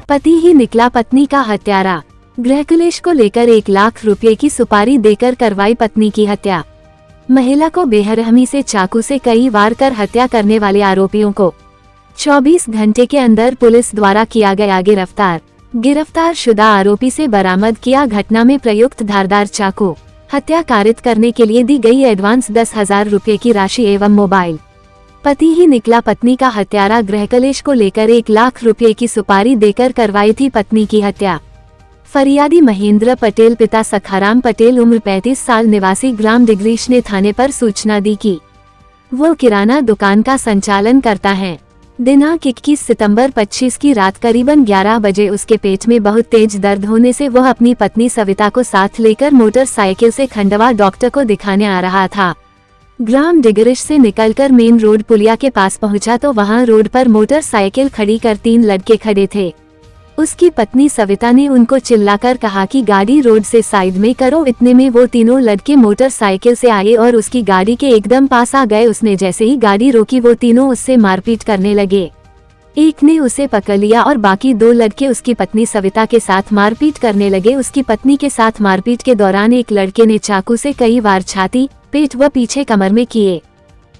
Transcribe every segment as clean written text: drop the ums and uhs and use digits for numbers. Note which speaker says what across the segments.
Speaker 1: पति ही निकला पत्नी का हत्यारा। गृहकलेश को लेकर 1 लाख रुपए की सुपारी देकर करवाई पत्नी की हत्या। महिला को बेरहमी से चाकू से कई वार कर हत्या करने वाले आरोपियों को 24 घंटे के अंदर पुलिस द्वारा किया गया गिरफ्तार। गिरफ्तार शुदा आरोपी से बरामद किया घटना में प्रयुक्त धारदार चाकू। हत्या कारित करने के लिए दी गई एडवांस 10,000 रुपए की राशि एवं मोबाइल। पति ही निकला पत्नी का हत्यारा। गृहकलेश को लेकर 1 लाख रुपए की सुपारी देकर करवाई थी पत्नी की हत्या। फरियादी महेंद्र पटेल पिता सखाराम पटेल उम्र 35 साल निवासी ग्राम डिग्रीश ने थाने पर सूचना दी कि वो किराना दुकान का संचालन करता है। दिनांक 21 सितंबर 25 की रात करीबन 11 बजे उसके पेट में बहुत तेज दर्द होने से वह अपनी पत्नी सविता को साथ लेकर मोटरसाइकिल से खंडवा डॉक्टर को दिखाने आ रहा था। ग्राम डिग्रीश से निकलकर मेन रोड पुलिया के पास पहुंचा तो वहां रोड पर मोटरसाइकिल खड़ी कर 3 लड़के खड़े थे। उसकी पत्नी सविता ने उनको चिल्लाकर कहा कि गाड़ी रोड से साइड में करो। इतने में वो तीनों लड़के मोटरसाइकिल से आए और उसकी गाड़ी के एकदम पास आ गए। उसने जैसे ही गाड़ी रोकी वो तीनों उससे मारपीट करने लगे। एक ने उसे पकड़ लिया और बाकी 2 लड़के उसकी पत्नी सविता के साथ मारपीट करने लगे। उसकी पत्नी के साथ मारपीट के दौरान एक लड़के ने चाकू से कई वार छाती, पेट व पीछे कमर में किए,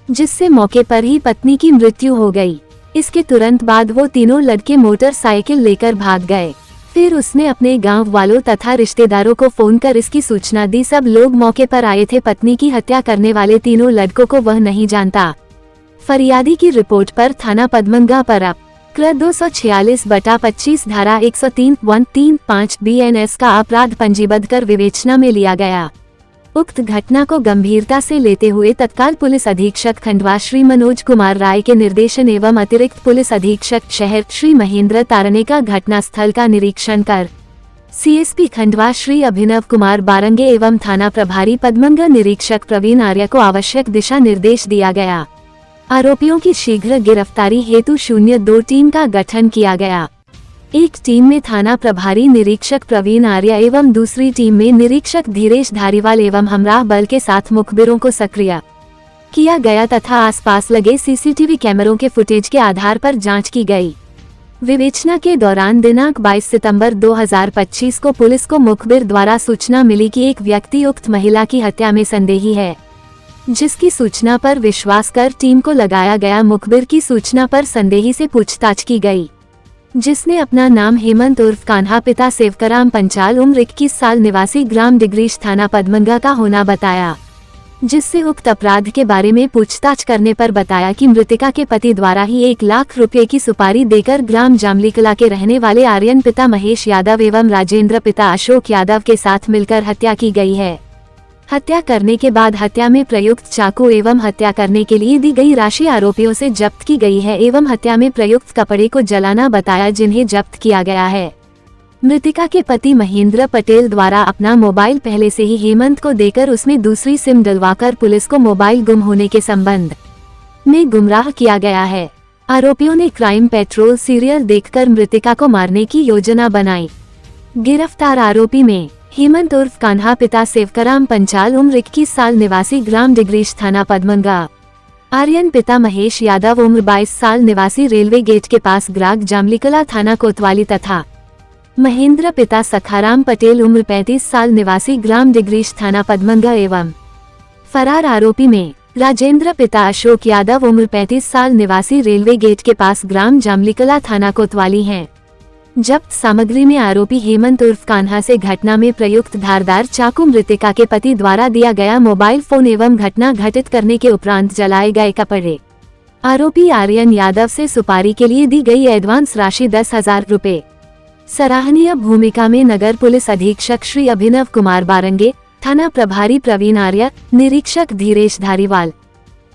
Speaker 1: जिससे मौके पर ही पत्नी की मृत्यु हो गई। इसके तुरंत बाद वो तीनों लड़के मोटरसाइकिल लेकर भाग गए। फिर उसने अपने गांव वालों तथा रिश्तेदारों को फोन कर इसकी सूचना दी। सब लोग मौके पर आए थे। पत्नी की हत्या करने वाले तीनों लड़कों को वह नहीं जानता। फरियादी की रिपोर्ट पर थाना पद्मंगा पर अब क्र 246/25 धारा 103(1)(3)(5) BNS का अपराध पंजीबद्ध कर विवेचना में लिया गया। उक्त घटना को गंभीरता से लेते हुए तत्काल पुलिस अधीक्षक खंडवा श्री मनोज कुमार राय के निर्देशन एवं अतिरिक्त पुलिस अधीक्षक शहर श्री महेंद्र तारने का घटना स्थल का निरीक्षण कर CSP खंडवा श्री अभिनव कुमार बारंगे एवं थाना प्रभारी पद्मंगा निरीक्षक प्रवीण आर्य को आवश्यक दिशा निर्देश दिया गया। आरोपियों की शीघ्र गिरफ्तारी हेतु 02 टीम का गठन किया गया। एक टीम में थाना प्रभारी निरीक्षक प्रवीण आर्य एवं दूसरी टीम में निरीक्षक धीरेश धारीवाल एवं हमराह बल के साथ मुखबिरों को सक्रिय किया गया तथा आसपास लगे CCTV कैमरों के फुटेज के आधार पर जांच की गई। विवेचना के दौरान दिनांक 22 सितंबर 2025 को पुलिस को मुखबिर द्वारा सूचना मिली कि एक व्यक्ति उक्त महिला की हत्या में संदेही है, जिसकी सूचना पर विश्वास कर टीम को लगाया गया। मुखबिर की सूचना पर संदेही से पूछताछ की गई, जिसने अपना नाम हेमंत उर्फ कान्हा पिता सेवकराम पंचाल उम्र 21 साल निवासी ग्राम डिग्रीश थाना पद्मंगा का होना बताया। जिससे उक्त अपराध के बारे में पूछताछ करने पर बताया कि मृतका के पति द्वारा ही 1 लाख रुपए की सुपारी देकर ग्राम जामलीकला के रहने वाले आर्यन पिता महेश यादव एवं राजेंद्र पिता अशोक यादव के साथ मिलकर हत्या की गई है। हत्या करने के बाद हत्या में प्रयुक्त चाकू एवं हत्या करने के लिए दी गई राशि आरोपियों से जब्त की गई है एवं हत्या में प्रयुक्त कपड़े को जलाना बताया, जिन्हें जब्त किया गया है। मृतिका के पति महेंद्र पटेल द्वारा अपना मोबाइल पहले से ही हेमंत को देकर उसमें दूसरी सिम डलवाकर पुलिस को मोबाइल गुम होने के संबंध में गुमराह किया गया है। आरोपियों ने क्राइम पेट्रोल सीरियल देखकर मृतिका को मारने की योजना बनाई। गिरफ्तार आरोपी में हेमंत उर्फ कान्हा पिता सेवकराम पंचाल उम्र 21 साल निवासी ग्राम डिग्रीश थाना पद्मंगा, आर्यन पिता महेश यादव उम्र 22 साल निवासी रेलवे गेट के पास ग्राग जामलीकला थाना कोतवाली तथा महेंद्र पिता सखाराम पटेल उम्र 35 साल निवासी ग्राम डिग्रीश थाना पद्मंगा एवं फरार आरोपी में राजेंद्र पिता अशोक यादव उम्र 35 साल निवासी रेलवे गेट के पास ग्राम जामलीकला थाना कोतवाली हैं। जब्त सामग्री में आरोपी हेमंत उर्फ कान्हा से घटना में प्रयुक्त धारदार चाकू, मृतिका के पति द्वारा दिया गया मोबाइल फोन एवं घटना घटित करने के उपरांत जलाए गए कपड़े। आरोपी आर्यन यादव से सुपारी के लिए दी गई एडवांस राशि 10,000 रुपए। सराहनीय भूमिका में नगर पुलिस अधीक्षक श्री अभिनव कुमार बारंगे, थाना प्रभारी प्रवीण आर्य, निरीक्षक धीरेश धारीवाल,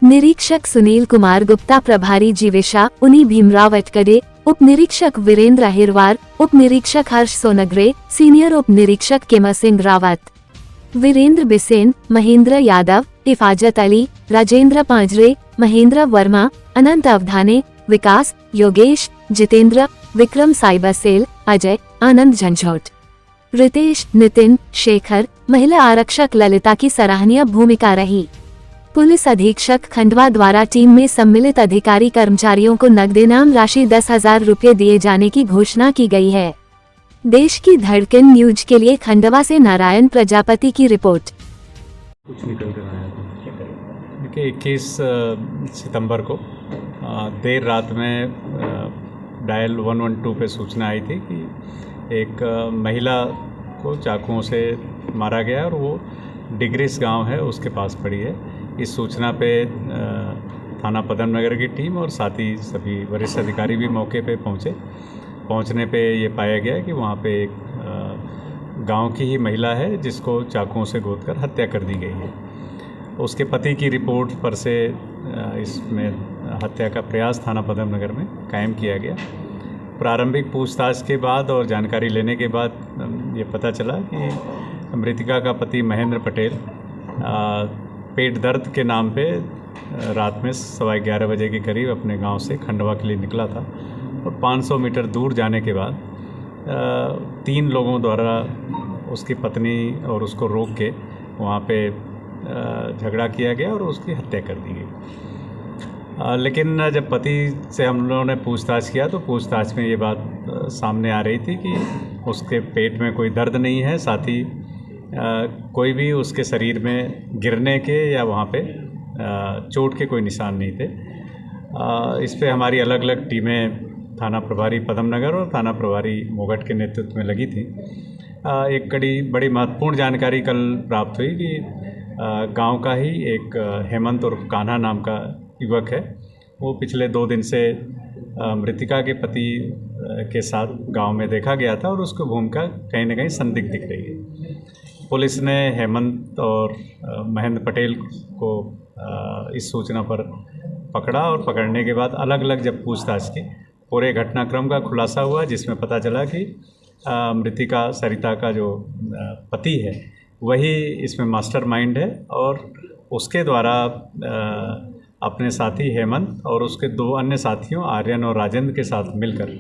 Speaker 1: निरीक्षक सुनील कुमार गुप्ता, प्रभारी जीविशा उनी भीमराव अटकड़े, उप निरीक्षक वीरेंद्र अहिरवार, उप निरीक्षक हर्ष सोनग्रे, सीनियर उप निरीक्षक केमा सिंह रावत, वीरेंद्र बिसेन, महेंद्र यादव, इफाजत अली, राजेंद्र पांजरे, महेंद्र वर्मा, अनंत अवधाने, विकास, योगेश, जितेंद्र, विक्रम साइबरसेल, अजय, आनंद झंझोट, रितेश, नितिन, शेखर, महिला आरक्षक ललिता की सराहनीय भूमिका रही। पुलिस अधीक्षक खंडवा द्वारा टीम में सम्मिलित अधिकारी कर्मचारियों को नकद इनाम राशि 10,000 रुपये दिए जाने की घोषणा की गई है। देश की धड़कन न्यूज के लिए खंडवा से नारायण प्रजापति की रिपोर्ट।
Speaker 2: कुछ निकल कर आया था। देखिए 21 सितंबर को देर रात में डायल 112 पे सूचना आई थी कि एक महिला को चाकुओं से मारा गया और वो डिग्रिस गांव है उसके पास पड़ी है। इस सूचना पे थाना पदम नगर की टीम और साथ ही सभी वरिष्ठ अधिकारी भी मौके पे पहुंचने पे ये पाया गया कि वहाँ पे एक गांव की ही महिला है जिसको चाकुओं से गोदकर हत्या कर दी गई है। उसके पति की रिपोर्ट पर से इसमें हत्या का प्रयास थाना पदम नगर में कायम किया गया। प्रारंभिक पूछताछ के बाद और जानकारी लेने के बाद ये पता चला कि मृतिका का पति महेंद्र पटेल पेट दर्द के नाम पे रात में 11:15 बजे के करीब अपने गांव से खंडवा के लिए निकला था और 500 मीटर दूर जाने के बाद 3 लोगों द्वारा उसकी पत्नी और उसको रोक के वहाँ पे झगड़ा किया गया और उसकी हत्या कर दी गई। लेकिन जब पति से हम लोगों ने पूछताछ किया तो पूछताछ में ये बात सामने आ रही थी कि उसके पेट में कोई दर्द नहीं है, साथ ही कोई भी उसके शरीर में गिरने के या वहाँ पे चोट के कोई निशान नहीं थे। इस पे हमारी अलग अलग टीमें थाना प्रभारी पदम नगर और थाना प्रभारी मोगट के नेतृत्व में लगी थी। एक बड़ी महत्वपूर्ण जानकारी कल प्राप्त हुई कि गांव का ही एक हेमंत और कान्हा नाम का युवक है, वो पिछले 2 दिन से मृतिका के पति के साथ गांव में देखा गया था और उसकी भूमिका कहीं न कहीं संदिग्ध दिख रही है। पुलिस ने हेमंत और महेंद्र पटेल को इस सूचना पर पकड़ा और पकड़ने के बाद अलग अलग जब पूछताछ की पूरे घटनाक्रम का खुलासा हुआ, जिसमें पता चला कि मृतिका सरिता का जो पति है वही इसमें मास्टरमाइंड है और उसके द्वारा अपने साथी हेमंत और उसके 2 अन्य साथियों आर्यन और राजेंद्र के साथ मिलकर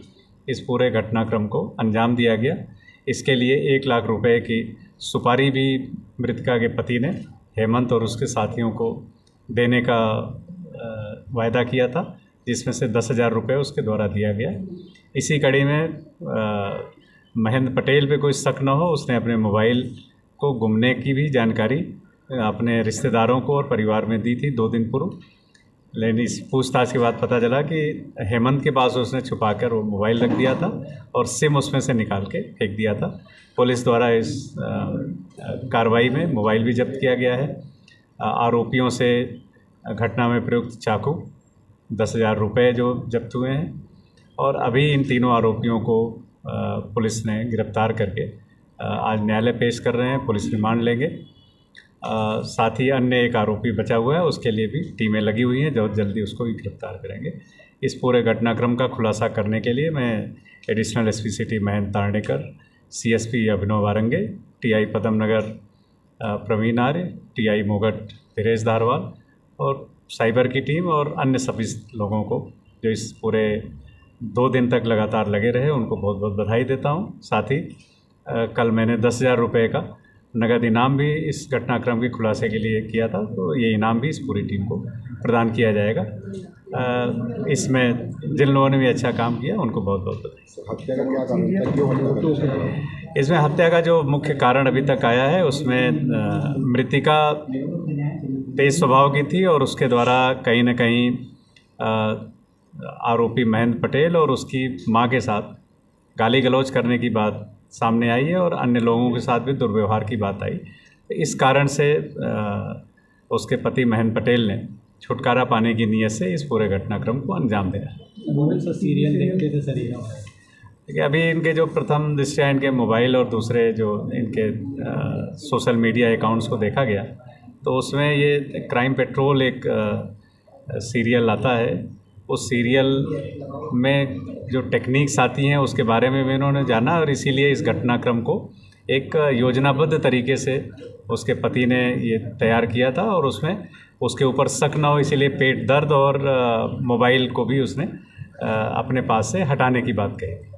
Speaker 2: इस पूरे घटनाक्रम को अंजाम दिया गया। इसके लिए 1 लाख रुपए की सुपारी भी मृतिका के पति ने हेमंत और उसके साथियों को देने का वायदा किया था, जिसमें से 10,000 रुपये उसके द्वारा दिया गया। इसी कड़ी में महेंद्र पटेल पे कोई शक न हो, उसने अपने मोबाइल को गुमने की भी जानकारी अपने रिश्तेदारों को और परिवार में दी थी 2 दिन पूर्व। लेकिन इस पूछताछ के बाद पता चला कि हेमंत के पास उसने छुपाकर वो मोबाइल रख दिया था और सिम उसमें से निकाल के फेंक दिया था। पुलिस द्वारा इस कार्रवाई में मोबाइल भी जब्त किया गया है। आरोपियों से घटना में प्रयुक्त चाकू 10,000 रुपये जो जब्त हुए हैं और अभी इन तीनों आरोपियों को पुलिस ने गिरफ्तार करके आज न्यायालय पेश कर रहे हैं, पुलिस रिमांड लेंगे। साथ ही अन्य एक आरोपी बचा हुआ है, उसके लिए भी टीमें लगी हुई हैं, जो जल्दी उसको भी गिरफ्तार करेंगे। इस पूरे घटनाक्रम का खुलासा करने के लिए मैं additional SP city Mahendra Tarnekar, CSP Abhinav Warange, TI Padam Nagar Praveen Arya, TI Moghat Dhiresh Dharwal और साइबर की टीम और अन्य सभी लोगों को जो इस पूरे 2 दिन तक लगातार लगे रहे उनको बहुत बहुत बधाई देता हूँ। साथ ही कल मैंने 10,000 रुपये का नगद इनाम भी इस घटनाक्रम के खुलासे के लिए किया था, तो ये इनाम भी इस पूरी टीम को प्रदान किया जाएगा। इसमें जिन लोगों ने भी अच्छा काम किया उनको बहुत बहुत बधाई।
Speaker 3: हत्या का क्या कारण था, क्यों हत्या हुई?
Speaker 2: इसमें हत्या का जो मुख्य कारण अभी तक आया है उसमें मृतिका तेज स्वभाव की थी और उसके द्वारा कहीं न कहीं आरोपी महेंद्र पटेल और उसकी मां के साथ गाली गलौज करने की बात सामने आई है और अन्य लोगों के साथ भी दुर्व्यवहार की बात आई। इस कारण से उसके पति महेंद्र पटेल ने छुटकारा पाने की नीयत से इस पूरे घटनाक्रम को अंजाम दिया।
Speaker 3: सीरियल देखते थे सर?
Speaker 2: देखिए अभी इनके जो प्रथम दृष्टया इनके मोबाइल और दूसरे जो इनके सोशल मीडिया अकाउंट्स को देखा गया तो उसमें ये क्राइम पेट्रोल एक सीरियल आता है। उस सीरियल में जो टेक्निक्स आती हैं उसके बारे में भी इन्होंने जाना और इसीलिए इस घटनाक्रम को एक योजनाबद्ध तरीके से उसके पति ने ये तैयार किया था और उसमें उसके ऊपर शक ना हो इसीलिए पेट दर्द और मोबाइल को भी उसने अपने पास से हटाने की बात कही।